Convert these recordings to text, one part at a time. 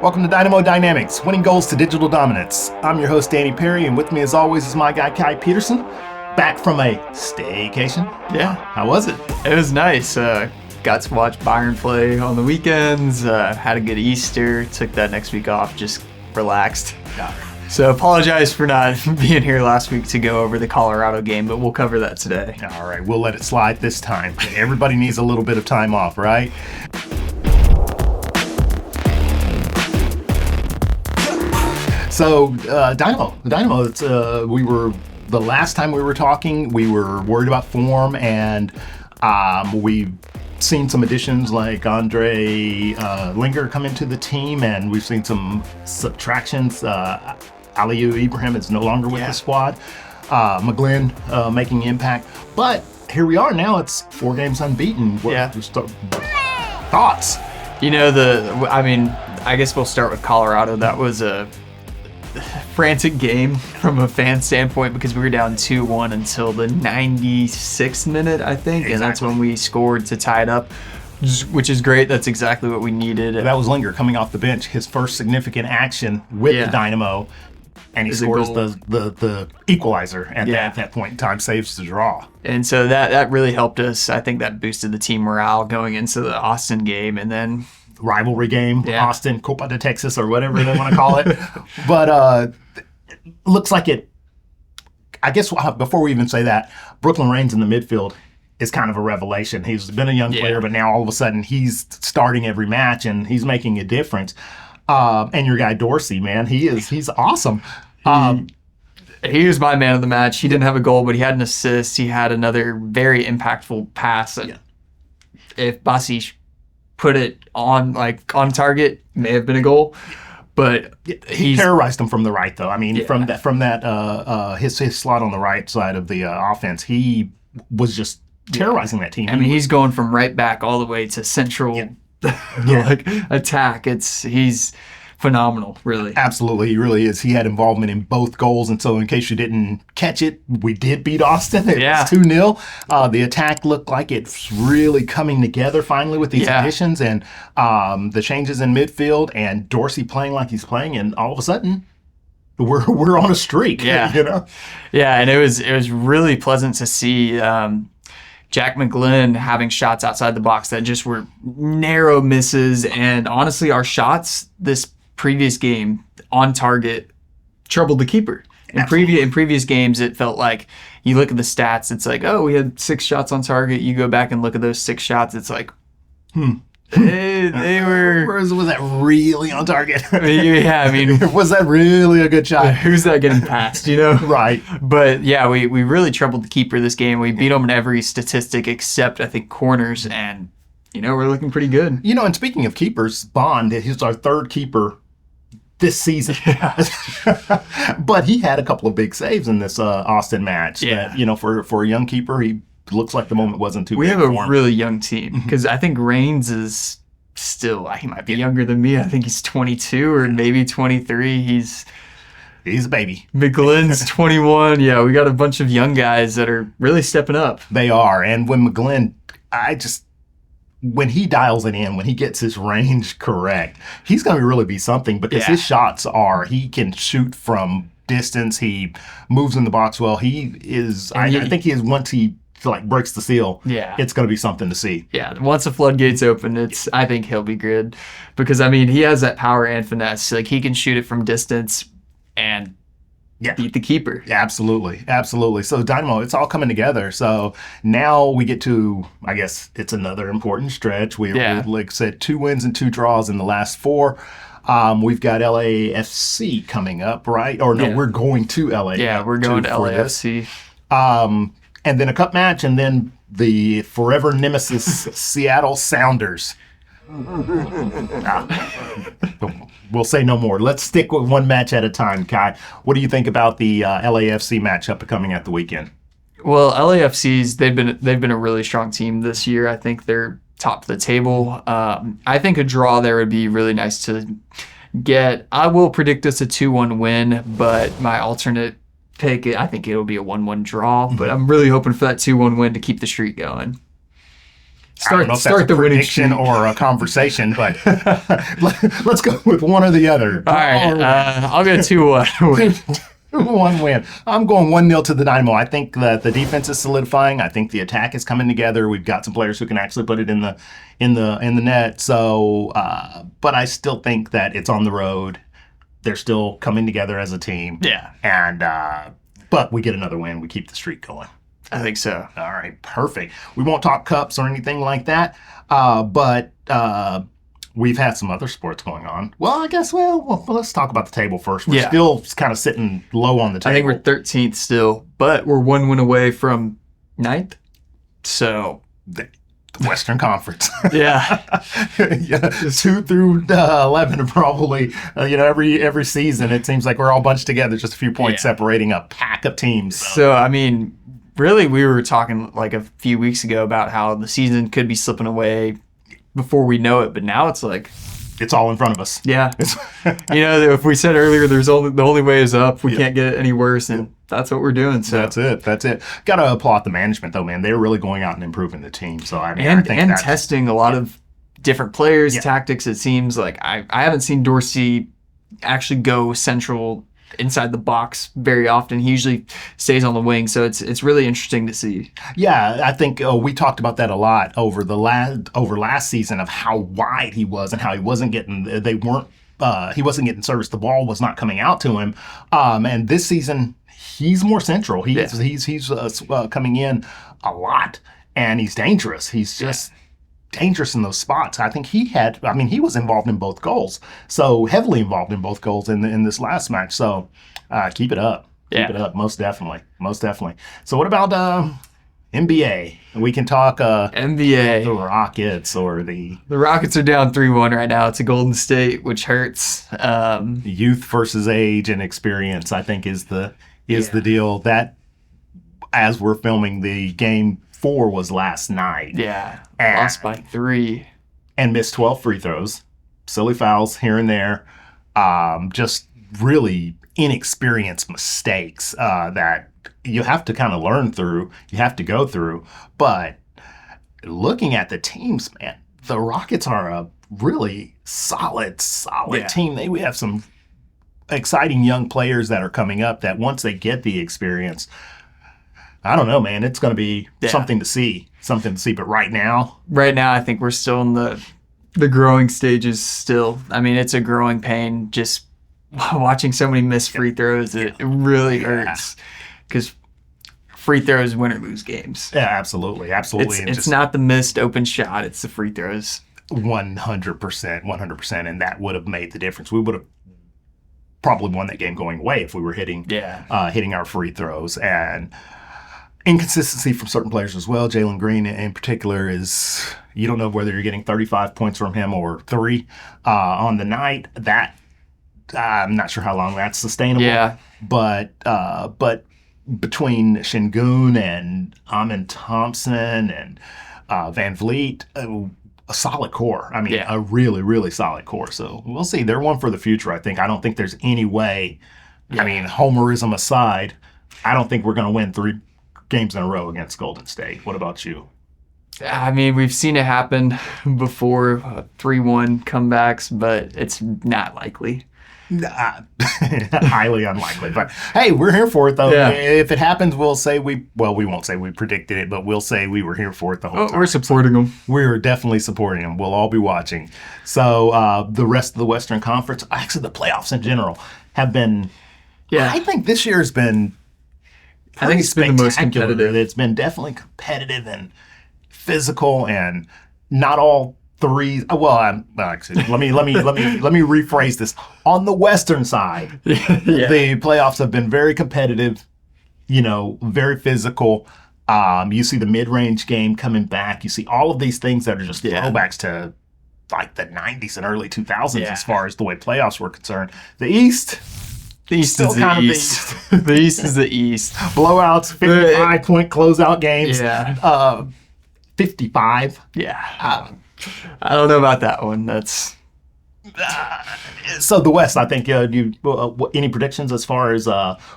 Welcome to Dynamo Dynamics, winning goals to digital dominance. I'm your host, Danny Perry, and with me as always is my guy, Kai Peterson, back from a staycation. Yeah. How was it? It was nice. Got to watch Bayern play on the weekends, had a good Easter, took that next week off, just relaxed. Yeah. So apologize for not being here last week to go over the Colorado game, but we'll cover that today. All right, we'll let it slide this time. Everybody needs a little bit of time off, right? So, Dynamo, it's, the last time we were talking, we were worried about form, and we've seen some additions like Linger come into the team, and we've seen some subtractions. Aliou Ibrahim is no longer with the squad. McGlynn making impact. But here we are now. It's 4 games unbeaten. Thoughts? You know, I guess we'll start with Colorado. That was a frantic game from a fan standpoint because we were down 2-1 until the 96th minute, I think. Exactly. And that's when we scored to tie it up, which is great. That's exactly what we needed. That was Linger coming off the bench, his first significant action with the Dynamo, and he scores the equalizer at that point in time, saves the draw. And so that really helped us. I think that boosted the team morale going into the Austin game, and then rivalry game, Austin, Copa de Texas, or whatever they want to call it. But looks like it, I guess before we even say that, Brooklyn Reigns in the midfield is kind of a revelation. He's been a young player, but now all of a sudden he's starting every match and he's making a difference. And your guy Dorsey, man, he's awesome. He was my man of the match. He didn't have a goal, but he had an assist. He had another very impactful pass. If Basic put it on target, may have been a goal, but he terrorized them from the right, though. I mean, from that his slot on the right side of the offense, he was just terrorizing that team. I mean, he's going from right back all the way to central attack. He's phenomenal, really. Absolutely, he really is. He had involvement in both goals, and so in case you didn't catch it, we did beat Austin. It was 2-0. The attack looked like it's really coming together finally with these additions and the changes in midfield and Dorsey playing like he's playing, and all of a sudden we're on a streak. Yeah, you know. Yeah, and it was really pleasant to see Jack McGlynn having shots outside the box that just were narrow misses, and honestly, our shots this previous game on target troubled the keeper. In previous games, it felt like you look at the stats, it's like, oh, we had 6 shots on target. You go back and look at those 6 shots, it's like, they were. Was that really on target? Yeah, I mean, was that really a good shot? Who's that getting past? You know, right? But yeah, we really troubled the keeper this game. We beat him in every statistic except I think corners, and we're looking pretty good. And speaking of keepers, Bond, he's our 3rd keeper this season. But he had a couple of big saves in this Austin match. Yeah. That, for a young keeper, he looks like the moment wasn't too big. We have a really young team because I think Reigns is still, he might be younger than me. I think he's 22 or maybe 23. He's a baby. McGlynn's 21. Yeah, we got a bunch of young guys that are really stepping up. They are. And when McGlynn, when he dials it in, when he gets his range correct, he's going to really be something because his shots he can shoot from distance. He moves in the box well. He is, I think he is, once he breaks the seal, it's going to be something to see. Yeah, once the floodgates open, I think he'll be good because, he has that power and finesse. He can shoot it from distance and beat the keeper. Yeah, absolutely. So Dynamo, it's all coming together. So now we get to, I guess it's another important stretch. We like I said, 2 wins and 2 draws in the last 4. We've got LAFC coming up, right? Or no, we're going to LA. Yeah, we're going to LAFC. And then a cup match, and then the forever nemesis Seattle Sounders. We'll say no more. Let's stick with one match at a time, Kai. What do you think about the LAFC matchup coming at the weekend? Well, LAFC's they've been a really strong team this year. I think they're top of the table. I think a draw there would be really nice to get. I will predict us a 2-1 win, but my alternate pick, I think it'll be a 1-1 draw. But I'm really hoping for that 2-1 win to keep the streak going. I don't know if that's a prediction or a conversation, but let's go with one or the other. All right, I'll go 2-1. 2-1 win. I'm going 1-0 to the Dynamo. I think that the defense is solidifying. I think the attack is coming together. We've got some players who can actually put it in the net. So, but I still think that it's on the road. They're still coming together as a team. Yeah. And but we get another win. We keep the streak going. I think so. All right, perfect. We won't talk cups or anything like that, but we've had some other sports going on. Well, I guess, well let's talk about the table first. We're still kind of sitting low on the table. I think we're 13th still, but we're 1 win away from 9th. So the Western Conference. Yeah. 2 through 11 are probably, every season it seems like we're all bunched together, just a few points separating a pack of teams. So, I mean, really, we were talking like a few weeks ago about how the season could be slipping away before we know it, but now it's like it's all in front of us. Yeah. If we said earlier the only way is up, we can't get it any worse, and that's what we're doing. So that's it. Got to applaud the management though, man. They're really going out and improving the team. So I mean, and I think testing a lot of different players, tactics. It seems like I haven't seen Dorsey actually go central inside the box very often. He usually stays on the wing, so it's really interesting to see. Yeah, I think we talked about that a lot over last season of how wide he was and how he wasn't getting he wasn't getting service. The ball was not coming out to him. And this season he's more central. He's coming in a lot, and he's dangerous. He's just dangerous in those spots. I think he was involved in both goals, so heavily involved in both goals in this last match. So keep it up. Keep it up, most definitely. So what about NBA? We can talk NBA. The Rockets or the Rockets are down 3-1 right now. It's a Golden State, which hurts. Youth versus age and experience, I think, is the deal. That as we're filming, the game 4 was last night. Yeah, lost by 3. And missed 12 free throws. Silly fouls here and there. Just really inexperienced mistakes that you have to kind of learn through. You have to go through. But looking at the teams, man, the Rockets are a really solid team. We have some exciting young players that are coming up that once they get the experience, I don't know, man. It's going to be something to see. But right now, I think we're still in the growing stages still. I mean, it's a growing pain just watching so many missed free throws. It really hurts because free throws win or lose games. Yeah, absolutely. It's not the missed open shot. It's the free throws. 100%. And that would have made the difference. We would have probably won that game going away if we were hitting our free throws. And inconsistency from certain players as well. Jalen Green in particular is, you don't know whether you're getting 35 points from him or 3 on the night. That I'm not sure how long that's sustainable. Yeah. But between Şengün and Amin Thompson and Van Vliet, a solid core. I mean, a really, really solid core. So we'll see. They're one for the future, I think. I don't think there's any way, I mean, homerism aside, I don't think we're going to win 3 games in a row against Golden State. What about you? I mean, we've seen it happen before, 3-1 comebacks, but it's not likely. Highly unlikely. But hey, we're here for it, though. Yeah. If it happens, we'll say we won't say we predicted it, but we'll say we were here for it the whole time. We're supporting them. We're definitely supporting them. We'll all be watching. So the rest of the Western Conference, actually the playoffs in general, have been, I think this year has been, I think it's been the most competitive. It's been definitely competitive and physical, and not all threes. Well, actually, let me rephrase this. On the Western side, the playoffs have been very competitive. Very physical. You see the mid-range game coming back. You see all of these things that are just throwbacks to like the 90s and early 2000s as far as the way playoffs were concerned. The East is the East. The East is the East. Blowouts, 55-point closeout games. Yeah. 55. Yeah. I don't know about that one. That's so the West. I think any predictions as far as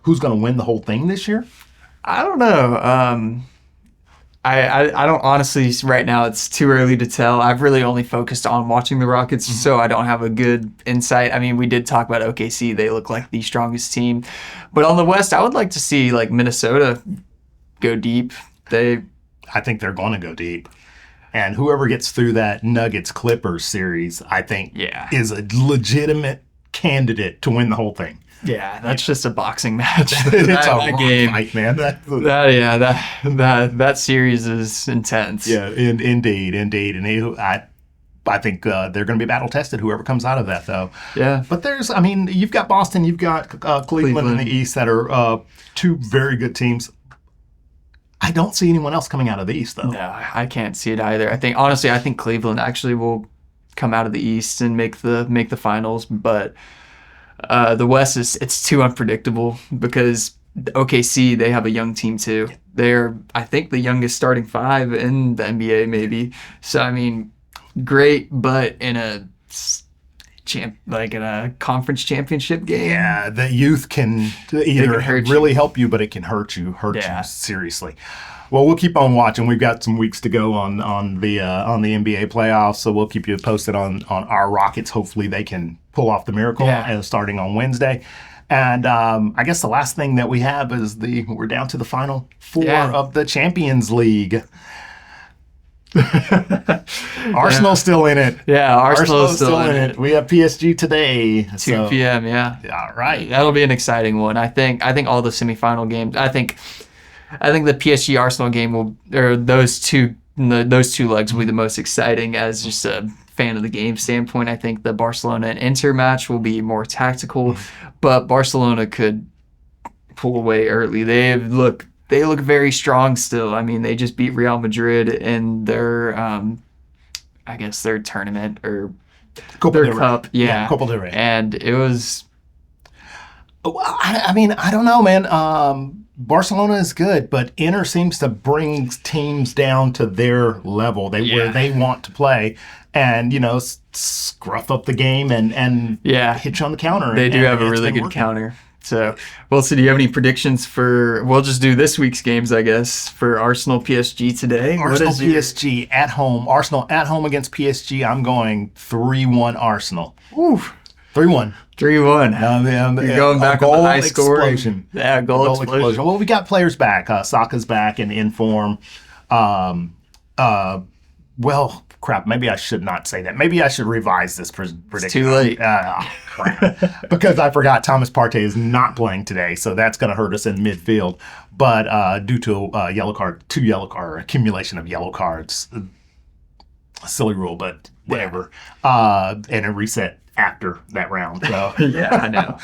who's going to win the whole thing this year? I don't know. I don't honestly right now. It's too early to tell. I've really only focused on watching the Rockets, so I don't have a good insight. I mean, we did talk about OKC. They look like the strongest team, but on the West, I would like to see like Minnesota go deep. I think they're going to go deep. And whoever gets through that Nuggets-Clippers series, I think, is a legitimate candidate to win the whole thing. Yeah, that's just a boxing match. It's a game fight, man. That series is intense. Yeah, indeed. And I think they're going to be battle tested. Whoever comes out of that, though. Yeah. But you've got Boston, you've got Cleveland in the East that are two very good teams. I don't see anyone else coming out of the East, though. No, I can't see it either. I think Cleveland actually will come out of the East and make the finals, but the West it's too unpredictable because OKC, they have a young team too. They're, I think, the youngest starting five in the NBA, maybe. So I mean, great, but in a conference championship game. Yeah, the youth can either really help you, but it can hurt you seriously. Well, we'll keep on watching. We've got some weeks to go on the NBA playoffs, so we'll keep you posted on our Rockets. Hopefully, they can pull off the miracle starting on Wednesday. And I guess the last thing that we have is we're down to the final four of the Champions League. Arsenal's still in it. Yeah, Arsenal's still in it. We have PSG today. 2 p.m., yeah. All right. That'll be an exciting one. I think all the semifinal games, I think the PSG Arsenal game those two legs will be the most exciting as just a fan of the game standpoint. I think the Barcelona and Inter match will be more tactical, but Barcelona could pull away early. They look very strong still. I mean, they just beat Real Madrid in their, I guess their tournament or their cup. Yeah, Copa del Rey. And it was. Well, I mean, I don't know, man. Barcelona is good, but Inter seems to bring teams down to their level, where they want to play, and scruff up the game and hit you on the counter. They do have a really good counter. So, Wilson, do you have any predictions we'll just do this week's games, I guess, for Arsenal PSG today? PSG at home. Arsenal at home against PSG. I'm going 3-1 Arsenal. Ooh. 3-1. 3-1. You're going back on the high scoring. Yeah, goal explosion. Well, we got players back. Saka's back and in form. Well, crap, maybe I should not say that. Maybe I should revise this prediction. It's too late. Crap. Because I forgot Thomas Partey is not playing today, so that's going to hurt us in midfield. But due to accumulation of yellow cards, a silly rule, but whatever. And a reset after that round. So. Yeah, I know.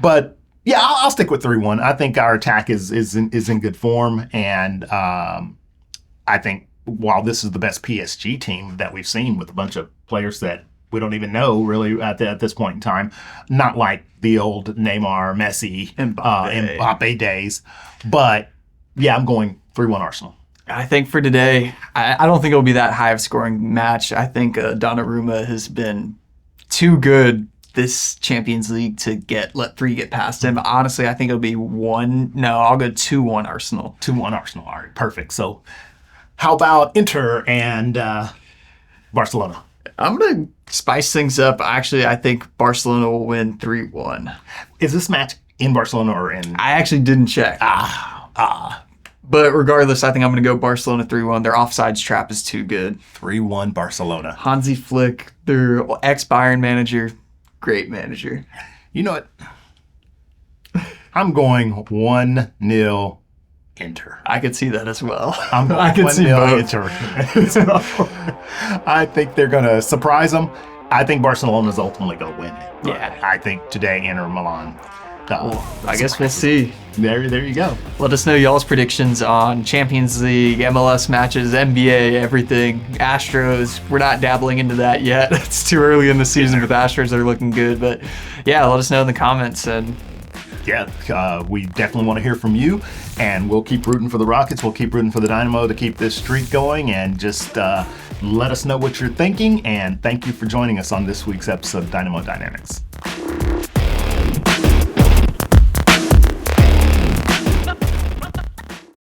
But yeah, I'll stick with 3-1. I think our attack is in good form, and I think while this is the best PSG team that we've seen with a bunch of players that we don't even know really at this point in time, not like the old Neymar, Messi, Mbappe days, but yeah, I'm going 3-1 Arsenal. I think for today, I don't think it'll be that high of scoring match. I think Donnarumma has been too good this Champions League to let 3 get past him. Honestly, I think it'll be 1. No, I'll go 2-1 Arsenal. 2-1 Arsenal. All right, perfect. So how about Inter and Barcelona? I'm going to spice things up. Actually, I think Barcelona will win 3-1. Is this match in Barcelona or in... I actually didn't check. But regardless, I think I'm going to go Barcelona 3-1. Their offsides trap is too good. 3-1 Barcelona. Hansi Flick, their ex-Bayern manager, great manager. You know what? I'm going 1-0 Inter. I could see that as well. I could see both. Inter. I think they're going to surprise them. I think Barcelona's ultimately going to win it. Yeah. I think today Inter Milan. I guess we'll see. There you go. Let us know y'all's predictions on Champions League, MLS matches, NBA, everything. Astros, we're not dabbling into that yet. It's too early in the season with Astros. They're looking good. But yeah, let us know in the comments. And yeah, we definitely want to hear from you. And we'll keep rooting for the Rockets. We'll keep rooting for the Dynamo to keep this streak going. And just let us know what you're thinking. And thank you for joining us on this week's episode of Dynamo Dynamics.